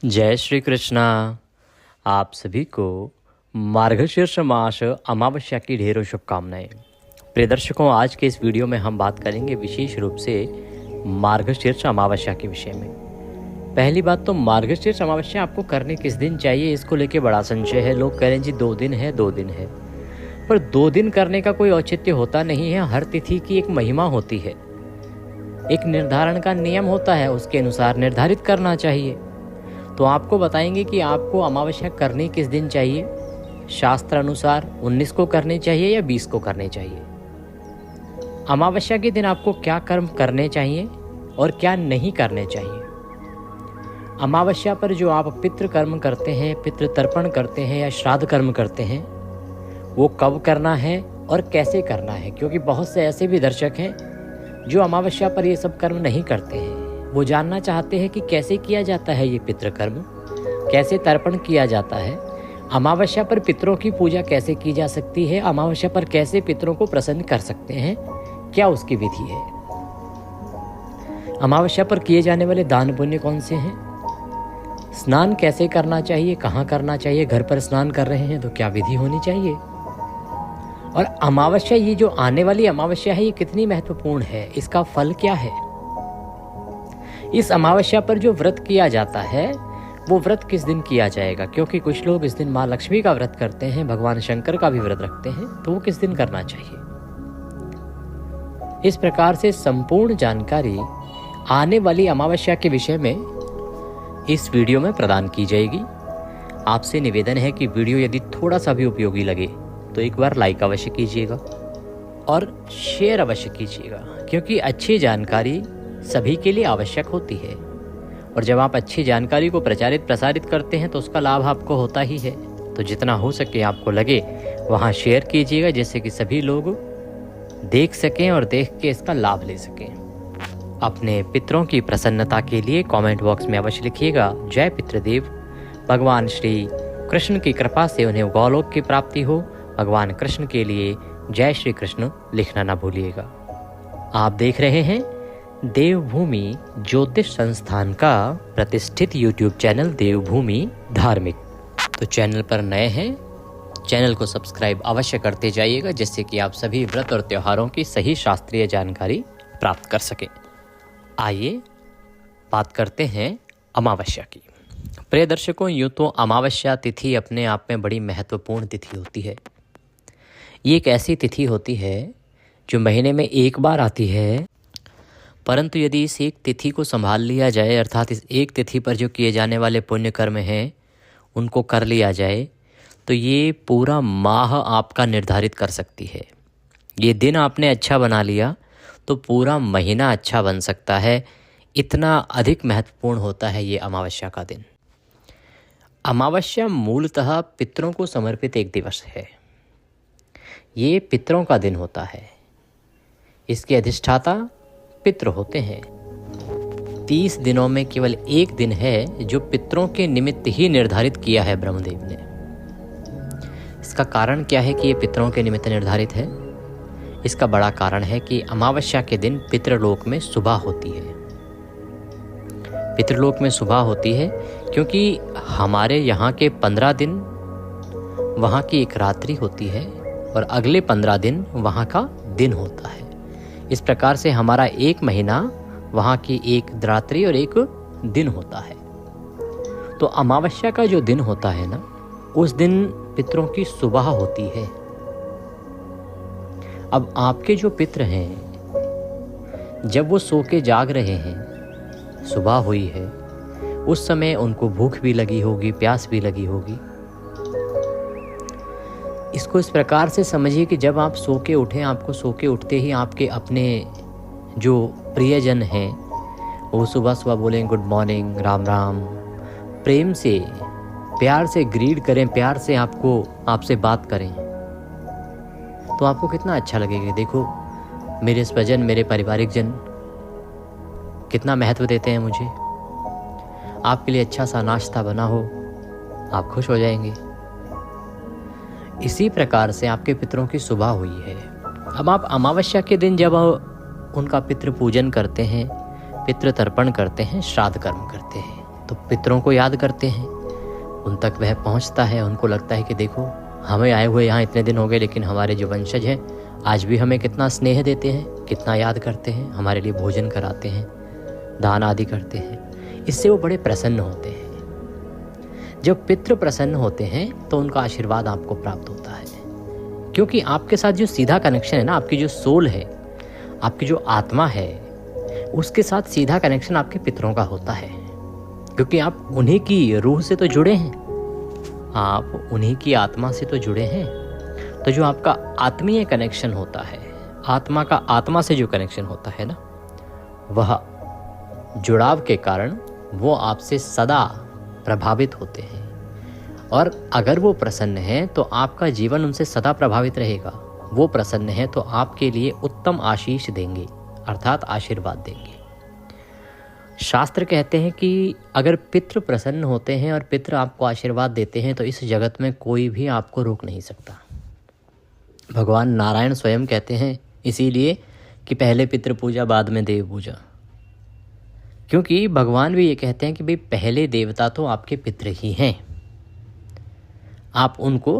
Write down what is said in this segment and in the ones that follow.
जय श्री कृष्णा। आप सभी को मार्गशीर्ष मास अमावस्या की ढेरों शुभकामनाएं। प्रिय दर्शकों, आज के इस वीडियो में हम बात करेंगे विशेष रूप से मार्गशीर्ष अमावस्या के विषय में। पहली बात तो मार्गशीर्ष अमावस्या आपको करने किस दिन चाहिए, इसको लेके बड़ा संशय है। लोग कह रहे हैं जी 2 दिन है 2 दिन है, पर 2 दिन करने का कोई औचित्य होता नहीं है। हर तिथि की एक महिमा होती है, एक निर्धारण का नियम होता है, उसके अनुसार निर्धारित करना चाहिए। तो आपको बताएंगे कि आपको अमावस्या करनी किस दिन चाहिए। शास्त्र अनुसार 19 को करनी चाहिए या 20 को करनी चाहिए। अमावस्या के दिन आपको क्या कर्म करने चाहिए और क्या नहीं करने चाहिए। अमावस्या पर जो आप पितृ कर्म करते हैं, पितृ तर्पण करते हैं या श्राद्ध कर्म करते हैं, वो कब करना है और कैसे करना है। क्योंकि बहुत से ऐसे भी दर्शक हैं जो अमावस्या पर ये सब कर्म नहीं करते हैं। वो जानना चाहते हैं कि कैसे किया जाता है ये पितृकर्म, कैसे तर्पण किया जाता है, अमावस्या पर पितरों की पूजा कैसे की जा सकती है, अमावस्या पर कैसे पितरों को प्रसन्न कर सकते हैं, क्या उसकी विधि है, अमावस्या पर किए जाने वाले दान पुण्य कौन से हैं, स्नान कैसे करना चाहिए, कहाँ करना चाहिए, घर पर स्नान कर रहे हैं तो क्या विधि होनी चाहिए, और अमावस्या ये जो आने वाली अमावस्या है ये कितनी महत्वपूर्ण है, इसका फल क्या है। इस अमावस्या पर जो व्रत किया जाता है वो व्रत किस दिन किया जाएगा। क्योंकि कुछ लोग इस दिन माँ लक्ष्मी का व्रत करते हैं, भगवान शंकर का भी व्रत रखते हैं, तो वो किस दिन करना चाहिए। इस प्रकार से संपूर्ण जानकारी आने वाली अमावस्या के विषय में इस वीडियो में प्रदान की जाएगी। आपसे निवेदन है कि वीडियो यदि थोड़ा सा भी उपयोगी लगे तो एक बार लाइक अवश्य कीजिएगा और शेयर अवश्य कीजिएगा, क्योंकि अच्छी जानकारी सभी के लिए आवश्यक होती है। और जब आप अच्छी जानकारी को प्रचारित प्रसारित करते हैं तो उसका लाभ आपको होता ही है। तो जितना हो सके आपको लगे वहाँ शेयर कीजिएगा, जिससे कि सभी लोग देख सकें और देख के इसका लाभ ले सकें। अपने पितरों की प्रसन्नता के लिए कमेंट बॉक्स में अवश्य लिखिएगा जय पितृदेव। भगवान श्री कृष्ण की कृपा से उन्हें गौलोक की प्राप्ति हो। भगवान कृष्ण के लिए जय श्री कृष्ण लिखना ना भूलिएगा। आप देख रहे हैं देवभूमि ज्योतिष संस्थान का प्रतिष्ठित YouTube चैनल देवभूमि धार्मिक। तो चैनल पर नए हैं, चैनल को सब्सक्राइब अवश्य करते जाइएगा, जिससे कि आप सभी व्रत और त्योहारों की सही शास्त्रीय जानकारी प्राप्त कर सकें। आइए बात करते हैं अमावस्या की। प्रिय दर्शकों, यूँ तो अमावस्या तिथि अपने आप में बड़ी महत्वपूर्ण तिथि होती है। ये एक ऐसी तिथि होती है जो महीने में एक बार आती है, परंतु यदि इस एक तिथि को संभाल लिया जाए, अर्थात इस एक तिथि पर जो किए जाने वाले पुण्य कर्म हैं उनको कर लिया जाए, तो ये पूरा माह आपका निर्धारित कर सकती है। ये दिन आपने अच्छा बना लिया तो पूरा महीना अच्छा बन सकता है। इतना अधिक महत्वपूर्ण होता है ये अमावस्या का दिन। अमावस्या मूलतः पितरों को समर्पित एक दिवस है। ये पितरों का दिन होता है। इसके अधिष्ठाता पितृ होते हैं। 30 दिनों में केवल एक दिन है जो पितरों के निमित्त ही निर्धारित किया है ब्रह्मदेव ने। इसका कारण क्या है कि ये पितरों के निमित्त निर्धारित है। इसका बड़ा कारण है कि अमावस्या के दिन पितृलोक में सुबह होती है। पितृलोक में सुबह होती है क्योंकि हमारे यहाँ के 15 दिन वहाँ की एक रात्रि होती है और अगले 15 दिन वहाँ का दिन होता है। इस प्रकार से हमारा एक महीना वहाँ की एक रात्रि और एक दिन होता है। तो अमावस्या का जो दिन होता है ना, उस दिन पितरों की सुबह होती है। अब आपके जो पितर हैं, जब वो सो के जाग रहे हैं, सुबह हुई है, उस समय उनको भूख भी लगी होगी, प्यास भी लगी होगी। इसको इस प्रकार से समझिए कि जब आप सो के उठें, आपको सो के उठते ही आपके अपने जो प्रियजन हैं वो सुबह सुबह बोलें गुड मॉर्निंग, राम राम, प्रेम से प्यार से ग्रीड करें, प्यार से आपसे बात करें, तो आपको कितना अच्छा लगेगा। देखो मेरे स्वजन, मेरे पारिवारिक जन कितना महत्व देते हैं मुझे। आपके लिए अच्छा सा नाश्ता बना हो, आप खुश हो जाएंगे। इसी प्रकार से आपके पितरों की सुबह हुई है। अब आप अमावस्या के दिन जब उनका पितृ पूजन करते हैं, पितृ तर्पण करते हैं, श्राद्ध कर्म करते हैं, तो पितरों को याद करते हैं, उन तक वह पहुंचता है। उनको लगता है कि देखो हमें आए हुए यहाँ इतने दिन हो गए, लेकिन हमारे जो वंशज हैं आज भी हमें कितना स्नेह देते हैं, कितना याद करते हैं, हमारे लिए भोजन कराते हैं, दान आदि करते हैं। इससे वो बड़े प्रसन्न होते हैं। जब पितृ प्रसन्न होते हैं तो उनका आशीर्वाद आपको प्राप्त होता है, क्योंकि आपके साथ जो सीधा कनेक्शन है ना, आपकी जो सोल है, आपकी जो आत्मा है, उसके साथ सीधा कनेक्शन आपके पितरों का होता है, क्योंकि आप उन्हीं की रूह से तो जुड़े हैं, आप उन्हीं की आत्मा से तो जुड़े हैं। तो जो आपका आत्मीय कनेक्शन होता है, आत्मा का आत्मा से जो कनेक्शन होता है ना, वह जुड़ाव के कारण वो आपसे सदा प्रभावित होते हैं। और अगर वो प्रसन्न हैं तो आपका जीवन उनसे सदा प्रभावित रहेगा। वो प्रसन्न हैं तो आपके लिए उत्तम आशीष देंगे, अर्थात आशीर्वाद देंगे। शास्त्र कहते हैं कि अगर पितृ प्रसन्न होते हैं और पितृ आपको आशीर्वाद देते हैं तो इस जगत में कोई भी आपको रोक नहीं सकता। भगवान नारायण स्वयं कहते हैं इसीलिए कि पहले पितृ पूजा बाद में देव पूजा, क्योंकि भगवान भी ये कहते हैं कि भाई पहले देवता तो आपके पितृ ही हैं, आप उनको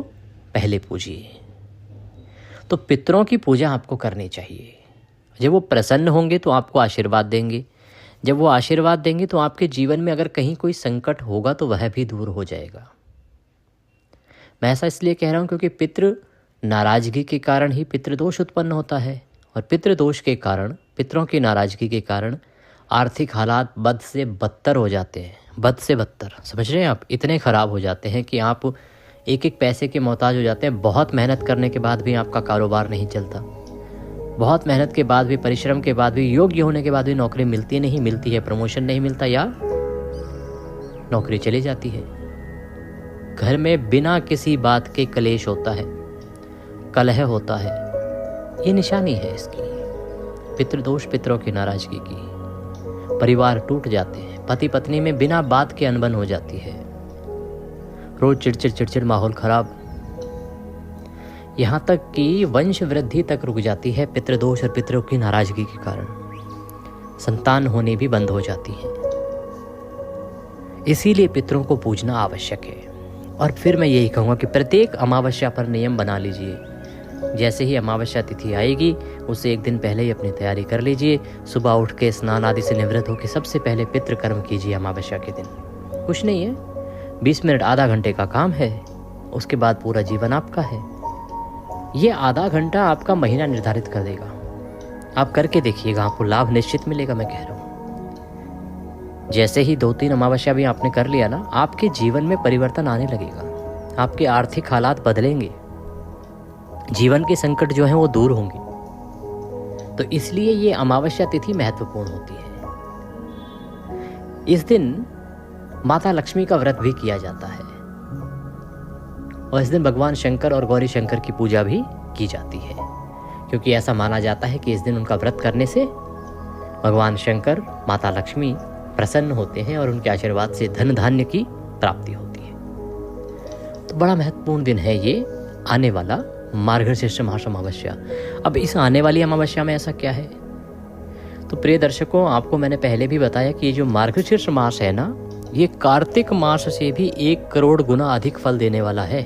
पहले पूजिए। तो पितरों की पूजा आपको करनी चाहिए। जब वो प्रसन्न होंगे तो आपको आशीर्वाद देंगे, जब वो आशीर्वाद देंगे तो आपके जीवन में अगर कहीं कोई संकट होगा तो वह भी दूर हो जाएगा। मैं ऐसा इसलिए कह रहा हूँ क्योंकि पितृ नाराजगी के कारण ही पितृदोष उत्पन्न होता है, और पितृदोष के कारण, पितरों की नाराजगी के कारण आर्थिक हालात बद से बदतर हो जाते हैं। बद से बदतर, समझ रहे हैं आप? इतने ख़राब हो जाते हैं कि आप एक एक पैसे के मोहताज हो जाते हैं। बहुत मेहनत करने के बाद भी आपका कारोबार नहीं चलता, बहुत मेहनत के बाद भी, परिश्रम के बाद भी, योग्य होने के बाद भी नौकरी मिलती नहीं, मिलती है प्रमोशन नहीं मिलता, या नौकरी चली जाती है। घर में बिना किसी बात के कलेश होता है, कलह होता है। ये निशानी है इसकी, पितृदोष, पितरों की नाराजगी की। परिवार टूट जाते हैं, पति पत्नी में बिना बात के अनबन हो जाती है, रोज चिड़चिड़ चिड़चिड़, माहौल खराब, यहाँ तक कि वंश वृद्धि तक रुक जाती है पितृदोष और पितरों की नाराजगी के कारण। संतान होने भी बंद हो जाती है। इसीलिए पितरों को पूजना आवश्यक है। और फिर मैं यही कहूँगा कि प्रत्येक अमावस्या पर नियम बना लीजिए। जैसे ही अमावस्या तिथि आएगी उससे एक दिन पहले ही अपनी तैयारी कर लीजिए। सुबह उठ के स्नान आदि से निवृत्त होकर सबसे पहले पितृ कर्म कीजिए अमावस्या के दिन। कुछ नहीं है, 20 मिनट, आधा घंटे का काम है, उसके बाद पूरा जीवन आपका है। ये आधा घंटा आपका महीना निर्धारित कर देगा। आप करके देखिएगा, आपको लाभ निश्चित मिलेगा, मैं कह रहा हूँ। जैसे ही 2-3 अमावस्या भी आपने कर लिया ना, आपके जीवन में परिवर्तन आने लगेगा, आपके आर्थिक हालात बदलेंगे, जीवन के संकट जो हैं वो दूर होंगे। तो इसलिए ये अमावस्या तिथि महत्वपूर्ण होती है। इस दिन माता लक्ष्मी का व्रत भी किया जाता है, और इस दिन भगवान शंकर और गौरी शंकर की पूजा भी की जाती है, क्योंकि ऐसा माना जाता है कि इस दिन उनका व्रत करने से भगवान शंकर, माता लक्ष्मी प्रसन्न होते हैं और उनके आशीर्वाद से धन धान्य की प्राप्ति होती है। तो बड़ा महत्वपूर्ण दिन है ये आने वाला मार्गशीर्ष मास अमावस्या। अब इस आने वाली अमावस्या में ऐसा क्या है? तो प्रिय दर्शकों, आपको मैंने पहले भी बताया कि ये जो मार्गशीर्ष मास है ना, ये कार्तिक मास से भी 1 करोड़ गुना अधिक फल देने वाला है।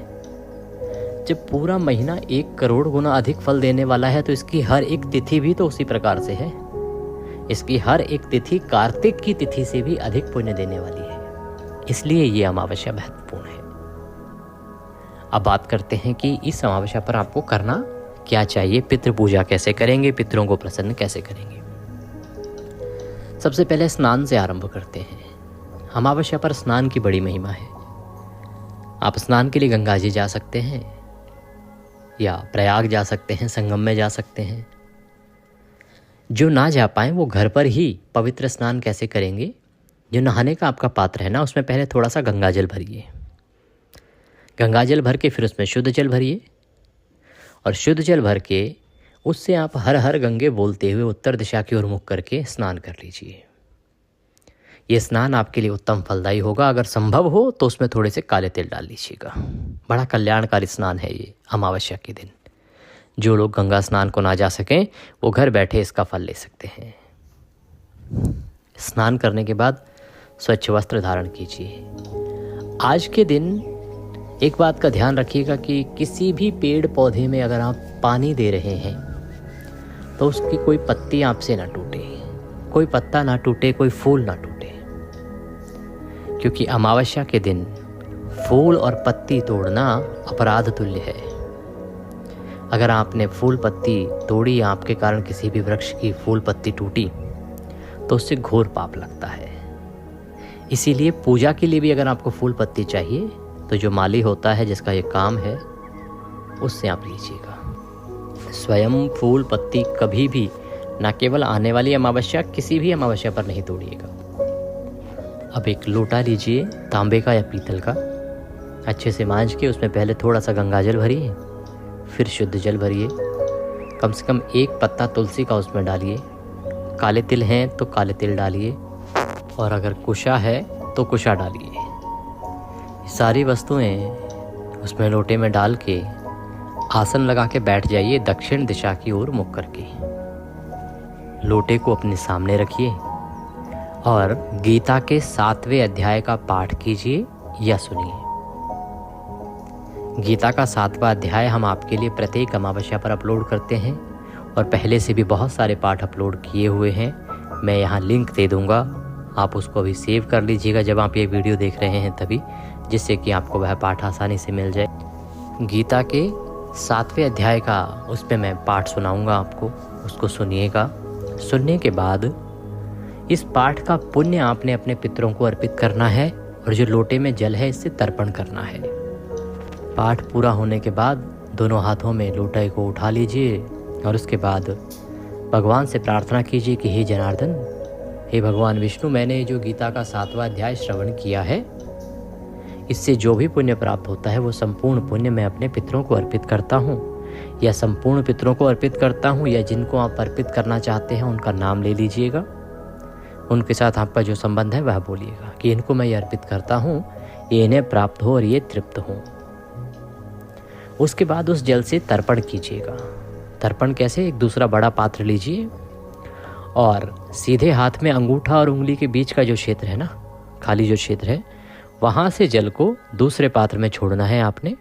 जब पूरा महीना 1 करोड़ गुना अधिक फल देने वाला है तो इसकी हर एक तिथि भी तो उसी प्रकार से है। इसकी हर एक तिथि कार्तिक की तिथि से भी अधिक पुण्य देने वाली है, इसलिए ये अमावस्या महत्वपूर्ण है। अब बात करते हैं कि इस अमावस्या पर आपको करना क्या चाहिए, पितृ पूजा कैसे करेंगे, पितरों को प्रसन्न कैसे करेंगे। सबसे पहले स्नान से आरंभ करते हैं। अमावस्या पर स्नान की बड़ी महिमा है। आप स्नान के लिए गंगा जी जा सकते हैं, या प्रयाग जा सकते हैं, संगम में जा सकते हैं। जो ना जा पाएं वो घर पर ही पवित्र स्नान कैसे करेंगे, जो नहाने का आपका पात्र है ना, उसमें पहले थोड़ा सा गंगा जल भरिए। गंगा जल भर के फिर उसमें शुद्ध जल भरिए, और शुद्ध जल भर के उससे आप हर हर गंगे बोलते हुए उत्तर दिशा की ओर मुख करके स्नान कर लीजिए। ये स्नान आपके लिए उत्तम फलदायी होगा। अगर संभव हो तो उसमें थोड़े से काले तिल डाल लीजिएगा। बड़ा कल्याणकारी स्नान है ये अमावस्या के दिन। जो लोग गंगा स्नान को ना जा सकें वो घर बैठे इसका फल ले सकते हैं। स्नान करने के बाद स्वच्छ वस्त्र धारण कीजिए। आज के दिन एक बात का ध्यान रखिएगा कि किसी भी पेड़ पौधे में अगर आप पानी दे रहे हैं तो उसकी कोई पत्ती आपसे ना टूटे, कोई पत्ता ना टूटे, कोई फूल ना टूटे, क्योंकि अमावस्या के दिन फूल और पत्ती तोड़ना अपराध तुल्य है। अगर आपने फूल पत्ती तोड़ी, आपके कारण किसी भी वृक्ष की फूल पत्ती टूटी, तो उससे घोर पाप लगता है। इसीलिए पूजा के लिए भी अगर आपको फूल पत्ती चाहिए तो जो माली होता है, जिसका ये काम है, उससे आप लीजिएगा। स्वयं फूल पत्ती कभी भी, न केवल आने वाली अमावस्या, किसी भी अमावस्या पर नहीं तोड़िएगा। अब एक लोटा लीजिए, तांबे का या पीतल का, अच्छे से मांज के उसमें पहले थोड़ा सा गंगाजल भरिए, फिर शुद्ध जल भरिए। कम से कम एक पत्ता तुलसी का उसमें डालिए। काले तिल हैं तो काले तिल डालिए, और अगर कुशा है तो कुशा डालिए। सारी वस्तुएं उसमें लोटे में डाल के आसन लगा के बैठ जाइए, दक्षिण दिशा की ओर मुख करके। लोटे को अपने सामने रखिए और गीता के 7वें अध्याय का पाठ कीजिए या सुनिए। गीता का 7वां अध्याय हम आपके लिए प्रत्येक अमावस्या पर अपलोड करते हैं, और पहले से भी बहुत सारे पाठ अपलोड किए हुए हैं। मैं यहाँ लिंक दे दूँगा, आप उसको अभी सेव कर लीजिएगा जब आप ये वीडियो देख रहे हैं तभी, जिससे कि आपको वह पाठ आसानी से मिल जाए। गीता के 7वें अध्याय का उसमें मैं पाठ सुनाऊंगा आपको, उसको सुनिएगा। सुनने के बाद इस पाठ का पुण्य आपने अपने पितरों को अर्पित करना है, और जो लोटे में जल है इससे तर्पण करना है। पाठ पूरा होने के बाद दोनों हाथों में लोटे को उठा लीजिए और उसके बाद भगवान से प्रार्थना कीजिए कि हे जनार्दन, हे भगवान विष्णु, मैंने जो गीता का 7वां अध्याय श्रवण किया है, इससे जो भी पुण्य प्राप्त होता है वो संपूर्ण पुण्य मैं अपने पितरों को अर्पित करता हूँ, या संपूर्ण पितरों को अर्पित करता हूँ, या जिनको आप अर्पित करना चाहते हैं उनका नाम ले लीजिएगा। उनके साथ आपका जो संबंध है वह बोलिएगा कि इनको मैं ये अर्पित करता हूँ, ये इन्हें प्राप्त हो और ये तृप्त हो। उसके बाद उस जल से तर्पण कीजिएगा। तर्पण कैसे? एक दूसरा बड़ा पात्र लीजिए और सीधे हाथ में अंगूठा और उंगली के बीच का जो क्षेत्र है ना, खाली जो क्षेत्र है, वहाँ से जल को दूसरे पात्र में छोड़ना है आपने।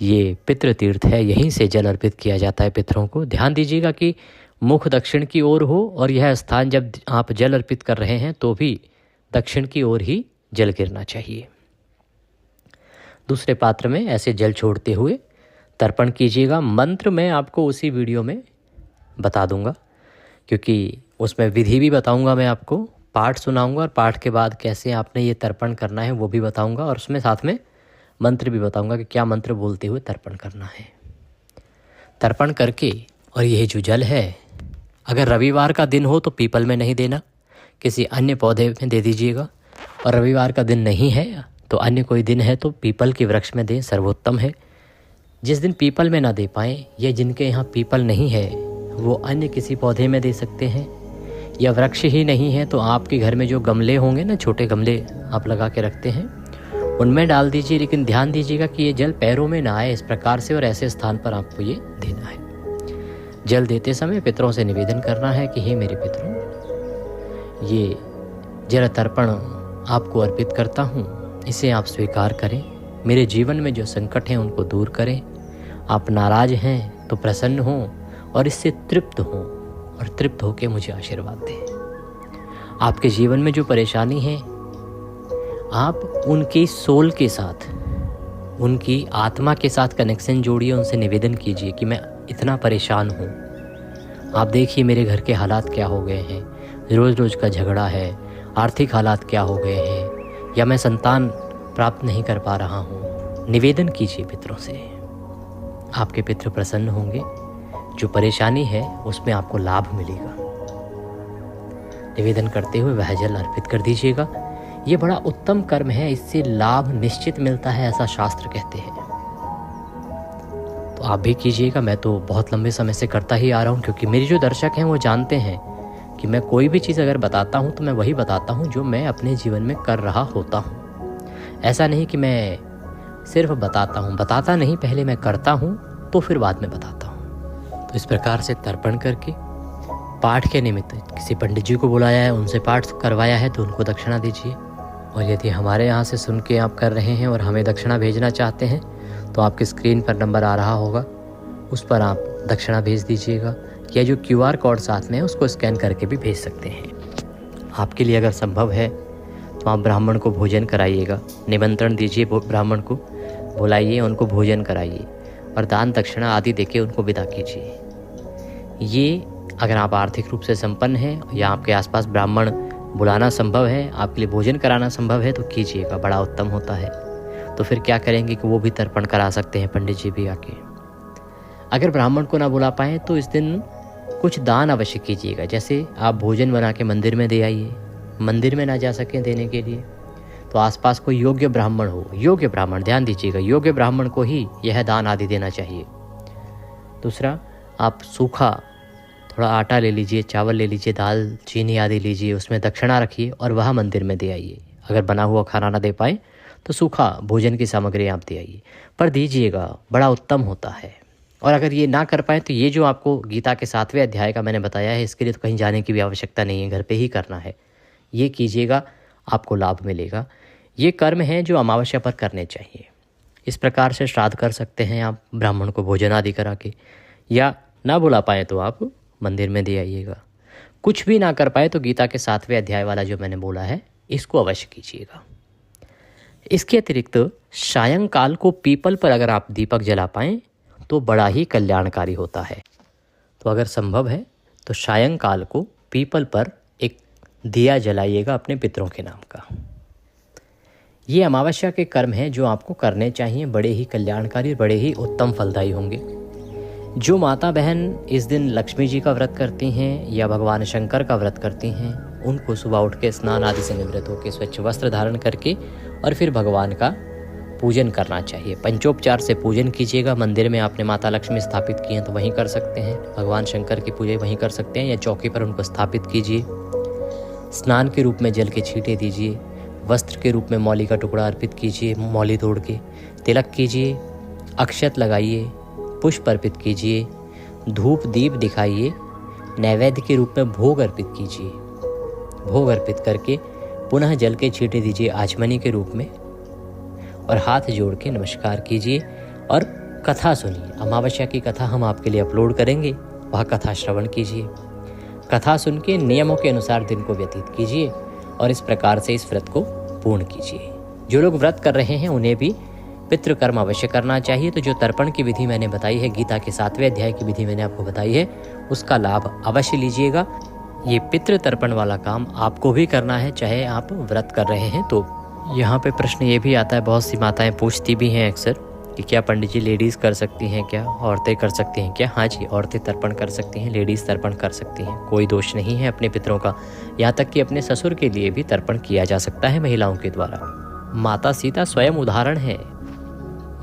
ये पितृ तीर्थ है, यहीं से जल अर्पित किया जाता है पितरों को। ध्यान दीजिएगा कि मुख दक्षिण की ओर हो, और यह स्थान जब आप जल अर्पित कर रहे हैं तो भी दक्षिण की ओर ही जल गिरना चाहिए। दूसरे पात्र में ऐसे जल छोड़ते हुए तर्पण कीजिएगा। मंत्र मैं आपको उसी वीडियो में बता दूंगा, क्योंकि उसमें विधि भी बताऊंगा मैं आपको, पाठ सुनाऊंगा, और पाठ के बाद कैसे आपने ये तर्पण करना है वो भी बताऊंगा, और उसमें साथ में मंत्र भी बताऊंगा कि क्या मंत्र बोलते हुए तर्पण करना है। तर्पण करके, और यह जो जल है, अगर रविवार का दिन हो तो पीपल में नहीं देना, किसी अन्य पौधे में दे दीजिएगा, और रविवार का दिन नहीं है तो अन्य कोई दिन है तो पीपल के वृक्ष में दें, सर्वोत्तम है। जिस दिन पीपल में ना दे पाएँ, या जिनके यहाँ पीपल नहीं है, वो अन्य किसी पौधे में दे सकते हैं, या वृक्ष ही नहीं है तो आपके घर में जो गमले होंगे ना, छोटे गमले आप लगा के रखते हैं, उनमें डाल दीजिए। लेकिन ध्यान दीजिएगा कि ये जल पैरों में ना आए, इस प्रकार से और ऐसे स्थान पर आपको ये देना है। जल देते समय पितरों से निवेदन करना है कि हे मेरे पितरों, ये जल तर्पण आपको अर्पित करता हूँ, इसे आप स्वीकार करें। मेरे जीवन में जो संकट हैं उनको दूर करें। आप नाराज हैं तो प्रसन्न हों और इससे तृप्त हों, और तृप्त होकर मुझे आशीर्वाद दें। आपके जीवन में जो परेशानी है, आप उनकी सोल के साथ, उनकी आत्मा के साथ कनेक्शन जोड़िए, उनसे निवेदन कीजिए कि मैं इतना परेशान हूँ, आप देखिए मेरे घर के हालात क्या हो गए हैं, रोज़ रोज़ का झगड़ा है, आर्थिक हालात क्या हो गए हैं, या मैं संतान प्राप्त नहीं कर पा रहा हूँ। निवेदन कीजिए पितरों से, आपके पितृ प्रसन्न होंगे। जो परेशानी है उसमें आपको लाभ मिलेगा। निवेदन करते हुए वह जल अर्पित कर दीजिएगा। ये बड़ा उत्तम कर्म है, इससे लाभ निश्चित मिलता है, ऐसा शास्त्र कहते हैं। तो आप भी कीजिएगा। मैं तो बहुत लंबे समय से करता ही आ रहा हूँ, क्योंकि मेरे जो दर्शक हैं वो जानते हैं कि मैं कोई भी चीज़ अगर बताता हूँ तो मैं वही बताता हूँ जो मैं अपने जीवन में कर रहा होता हूँ। ऐसा नहीं कि मैं सिर्फ बताता हूँ, बताता नहीं, पहले मैं करता हूँ तो फिर बाद में बताता हूँ। तो इस प्रकार से तर्पण करके पाठ के निमित्त किसी पंडित जी को बुलाया है, उनसे पाठ करवाया है, तो उनको दक्षिणा दीजिए। और यदि हमारे यहाँ से सुन के आप कर रहे हैं और हमें दक्षिणा भेजना चाहते हैं तो आपकी स्क्रीन पर नंबर आ रहा होगा, उस पर आप दक्षिणा भेज दीजिएगा, या जो QR कोड साथ में है उसको स्कैन करके भी भेज सकते हैं। आपके लिए अगर संभव है तो आप ब्राह्मण को भोजन कराइएगा, निमंत्रण दीजिए, ब्राह्मण को बुलाइए, उनको भोजन कराइए और दान दक्षिणा आदि देके उनको विदा कीजिए। ये अगर आप आर्थिक रूप से संपन्न हैं या आपके आसपास ब्राह्मण बुलाना संभव है, आपके लिए भोजन कराना संभव है, तो कीजिएगा, बड़ा उत्तम होता है। तो फिर क्या करेंगे कि वो भी तर्पण करा सकते हैं पंडित जी भी आके। अगर ब्राह्मण को ना बुला पाएँ तो इस दिन कुछ दान अवश्य कीजिएगा। जैसे आप भोजन बना के मंदिर में दे आइए, मंदिर में ना जा सकें देने के लिए तो आसपास कोई योग्य ब्राह्मण हो, योग्य ब्राह्मण, ध्यान दीजिएगा, योग्य ब्राह्मण को ही यह दान आदि देना चाहिए। दूसरा, आप सूखा थोड़ा आटा ले लीजिए, चावल ले लीजिए, दाल चीनी आदि लीजिए, उसमें दक्षिणा रखिए और वह मंदिर में दे आइए। अगर बना हुआ खाना ना दे पाए तो सूखा भोजन की सामग्री आप दे आइए, पर दीजिएगा, बड़ा उत्तम होता है। और अगर ये ना कर पाए तो ये जो आपको गीता के 7वें अध्याय का मैंने बताया है, इसके लिए तो कहीं जाने की भी आवश्यकता नहीं है, घर पे ही करना है। ये कीजिएगा, आपको लाभ मिलेगा। ये कर्म हैं जो अमावस्या पर करने चाहिए। इस प्रकार से श्राद्ध कर सकते हैं आप ब्राह्मण को भोजन आदि करा के, या ना बुला पाए तो आप मंदिर में दे आइएगा। कुछ भी ना कर पाए तो गीता के 7वें अध्याय वाला जो मैंने बोला है इसको अवश्य कीजिएगा। इसके अतिरिक्त सायंकाल को पीपल पर अगर आप दीपक जला पाएँ तो बड़ा ही कल्याणकारी होता है। तो अगर संभव है तो सायंकाल को पीपल पर एक दिया जलाइएगा अपने पितरों के नाम का। ये अमावस्या के कर्म हैं जो आपको करने चाहिए, बड़े ही कल्याणकारी, बड़े ही उत्तम फलदायी होंगे। जो माता बहन इस दिन लक्ष्मी जी का व्रत करती हैं या भगवान शंकर का व्रत करती हैं, उनको सुबह उठ के स्नान आदि से निवृत्त होकर स्वच्छ वस्त्र धारण करके और फिर भगवान का पूजन करना चाहिए। पंचोपचार से पूजन कीजिएगा। मंदिर में आपने माता लक्ष्मी स्थापित की हैं तो वहीं कर सकते हैं, भगवान शंकर की पूजा वहीं कर सकते हैं, या चौकी पर उनको स्थापित कीजिए। स्नान के रूप में जल के छींटे दीजिए, वस्त्र के रूप में मौली का टुकड़ा अर्पित कीजिए, मौली तोड़ के तिलक कीजिए, अक्षत लगाइए, पुष्प अर्पित कीजिए, धूप दीप दिखाइए, नैवेद्य के रूप में भोग अर्पित कीजिए। भोग अर्पित करके पुनः जल के छींटे दीजिए आचमनी के रूप में और हाथ जोड़ के नमस्कार कीजिए और कथा सुनिए। अमावस्या की कथा हम आपके लिए अपलोड करेंगे, वह कथा श्रवण कीजिए। कथा सुन के नियमों के अनुसार दिन को व्यतीत कीजिए और इस प्रकार से इस व्रत को पूर्ण कीजिए। जो लोग व्रत कर रहे हैं उन्हें भी पितृकर्म अवश्य करना चाहिए। तो जो तर्पण की विधि मैंने बताई है, गीता के 7वें अध्याय की विधि मैंने आपको बताई है, उसका लाभ अवश्य लीजिएगा। ये पितृ तर्पण वाला काम आपको भी करना है, चाहे आप व्रत कर रहे हैं तो। यहाँ पे प्रश्न ये भी आता है, बहुत सी माताएं पूछती भी हैं अक्सर कि क्या पंडित जी लेडीज़ कर सकती हैं क्या, औरतें कर सकती हैं क्या? हाँ जी, औरतें तर्पण कर सकती हैं, लेडीज़ तर्पण कर सकती हैं, कोई दोष नहीं है अपने पितरों का। यहाँ तक कि अपने ससुर के लिए भी तर्पण किया जा सकता है महिलाओं के द्वारा। माता सीता स्वयं उदाहरण है,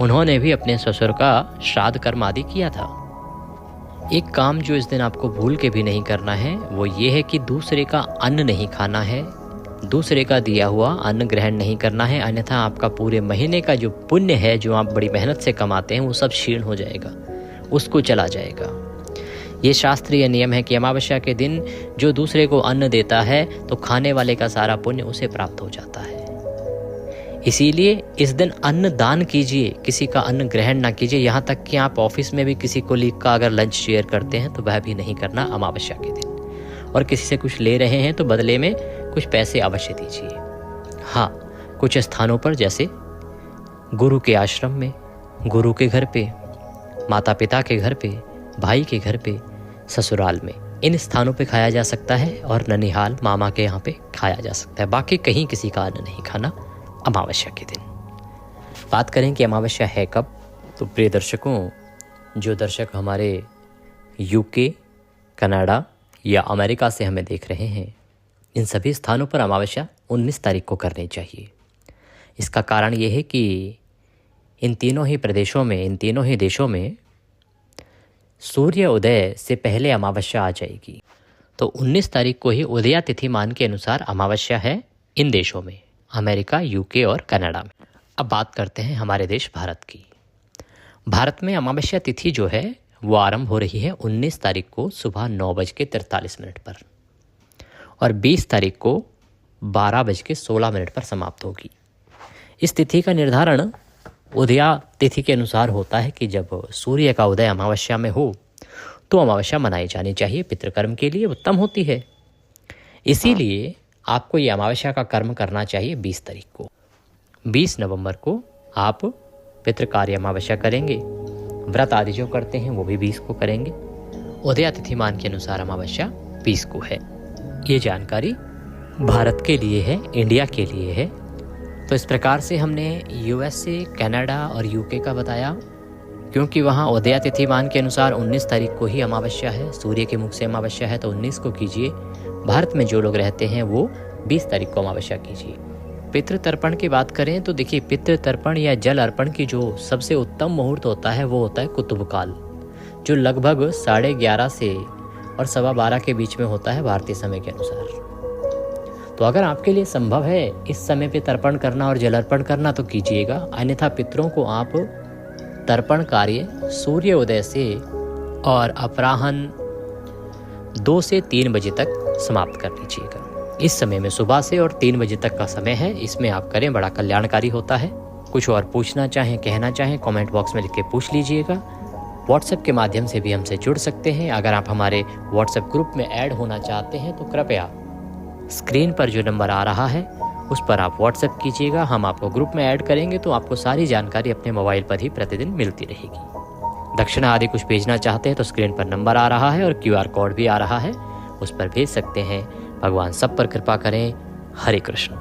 उन्होंने भी अपने ससुर का श्राद्ध कर्म आदि किया था। एक काम जो इस दिन आपको भूल के भी नहीं करना है वो ये है कि दूसरे का अन्न नहीं खाना है, दूसरे का दिया हुआ अन्न ग्रहण नहीं करना है, अन्यथा आपका पूरे महीने का जो पुण्य है जो आप बड़ी मेहनत से कमाते हैं वो सब क्षीण हो जाएगा, उसको चला जाएगा। ये शास्त्रीय नियम है कि अमावस्या के दिन जो दूसरे को अन्न देता है तो खाने वाले का सारा पुण्य उसे प्राप्त हो जाता है। इसीलिए इस दिन अन्न दान कीजिए, किसी का अन्न ग्रहण ना कीजिए। यहाँ तक कि आप ऑफिस में भी किसी कोलीग का अगर लंच शेयर करते हैं तो वह भी नहीं करना अमावस्या के दिन। और किसी से कुछ ले रहे हैं तो बदले में कुछ पैसे अवश्य दीजिए। हाँ, कुछ स्थानों पर जैसे गुरु के आश्रम में, गुरु के घर पे, माता पिता के घर पे, भाई के घर पे, ससुराल में, इन स्थानों पे खाया जा सकता है और ननिहाल मामा के यहाँ पे खाया जा सकता है। बाकी कहीं किसी का अन्न नहीं खाना अमावस्या के दिन। बात करें कि अमावस्या है कब, तो प्रिय दर्शकों, जो दर्शक हमारे यूके, कनाडा या अमेरिका से हमें देख रहे हैं, इन सभी स्थानों पर अमावस्या 19 तारीख को करनी चाहिए। इसका कारण ये है कि इन तीनों ही प्रदेशों में, इन तीनों ही देशों में सूर्य उदय से पहले अमावस्या आ जाएगी। तो 19 तारीख को ही उदया तिथि मान के अनुसार अमावस्या है इन देशों में, अमेरिका, यूके और कनाडा में। अब बात करते हैं हमारे देश भारत की। भारत में अमावस्या तिथि जो है वो आरंभ हो रही है 19 तारीख को सुबह 9:43 पर और 20 तारीख को 12:16 पर समाप्त होगी। इस तिथि का निर्धारण उदया तिथि के अनुसार होता है कि जब सूर्य का उदय अमावस्या में हो तो अमावस्या मनाई जानी चाहिए, पितृकर्म के लिए उत्तम होती है। इसीलिए आपको ये अमावस्या का कर्म करना चाहिए 20 तारीख को। 20 नवंबर को आप पितृकार्य अमावस्या करेंगे। व्रत आदि जो करते हैं वो भी 20 को करेंगे। उदया तिथिमान के अनुसार अमावस्या 20 को है। ये जानकारी भारत के लिए है, इंडिया के लिए है। तो इस प्रकार से हमने USA, कनाडा और UK का बताया, क्योंकि वहाँ उदया तिथिमान के अनुसार 19 तारीख को ही अमावस्या है, सूर्य के मुख से अमावस्या है, तो 19 को कीजिए। भारत में जो लोग रहते हैं वो 20 तारीख को अमावस्या कीजिए। पितृ तर्पण की बात करें तो देखिए, पितृ तर्पण या जल अर्पण की जो सबसे उत्तम मुहूर्त होता है वो होता है कुतुब काल, जो लगभग 11:30 से और 12:15 के बीच में होता है भारतीय समय के अनुसार। तो अगर आपके लिए संभव है इस समय पे तर्पण करना और जल अर्पण करना तो कीजिएगा, अन्यथा पितरों को आप तर्पण कार्य सूर्य उदय से और अपराह्न 2 से 3 बजे तक समाप्त कर लीजिएगा। इस समय में सुबह से और 3 बजे तक का समय है, इसमें आप करें, बड़ा कल्याणकारी होता है। कुछ और पूछना चाहें, कहना चाहें, कमेंट बॉक्स में लिख के पूछ लीजिएगा। व्हाट्सएप के माध्यम से भी हमसे जुड़ सकते हैं। अगर आप हमारे व्हाट्सएप ग्रुप में ऐड होना चाहते हैं तो कृपया स्क्रीन पर जो नंबर आ रहा है उस पर आप व्हाट्सएप कीजिएगा। हम आपको ग्रुप में ऐड करेंगे तो आपको सारी जानकारी अपने मोबाइल पर ही प्रतिदिन मिलती रहेगी। दक्षिणा आदि कुछ भेजना चाहते हैं तो स्क्रीन पर नंबर आ रहा है और QR कोड भी आ रहा है, उस पर भेज सकते हैं। भगवान सब पर कृपा करें। हरे कृष्ण।